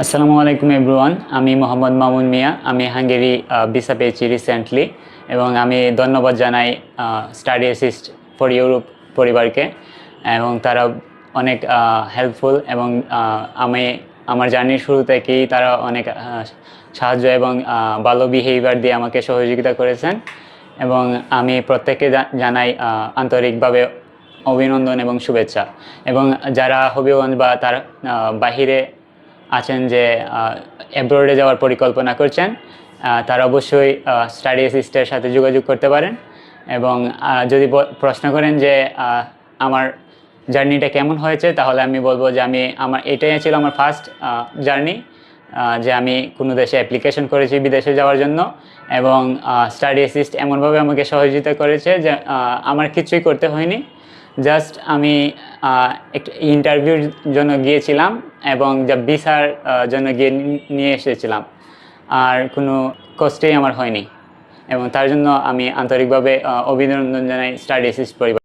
আসসালামু আলাইকুম এভরিওয়ান। আমি মোহাম্মদ মামুন মিয়া। আমি হাঙ্গেরি ভিসা পেয়েছি রিসেন্টলি এবং আমি ধন্যবাদ জানাই স্টাডি অ্যাসিস্ট ফর ইউরোপ পরিবারকে। এবং তারা অনেক হেল্পফুল এবং আমি আমার জার্নির শুরু থেকেই তারা অনেক সাহায্য এবং ভালো বিহেভিয়ার দিয়ে আমাকে সহযোগিতা করেছেন। এবং আমি প্রত্যেককে জানাই আন্তরিকভাবে অভিনন্দন এবং শুভেচ্ছা। এবং যারা হবিগঞ্জ বা তার বাহিরে আছেন, যে অ্যাব্রোডে যাওয়ার পরিকল্পনা করছেন, তারা অবশ্যই স্টাডি অ্যাসিস্টের সাথে যোগাযোগ করতে পারেন। এবং যদি প্রশ্ন করেন যে আমার জার্নিটা কেমন হয়েছে, তাহলে আমি বলবো যে আমার এটাই ছিল আমার ফার্স্ট জার্নি, যে আমি কোনো দেশে অ্যাপ্লিকেশন করেছি বিদেশে যাওয়ার জন্য। এবং স্টাডি অ্যাসিস্ট এমনভাবে আমাকে সহযোগিতা করেছে যে আমার কিছুই করতে হয়নি। জাস্ট আমি একটা ইন্টারভিউর জন্য গিয়েছিলাম এবং যা ভিসার জন্য গিয়ে নিয়ে এসেছিলাম। আর কোনো কষ্টই আমার হয়নি এবং তার জন্য আমি আন্তরিকভাবে অভিনন্দন জানাই স্টাডি অ্যাসিস্ট পরিবার।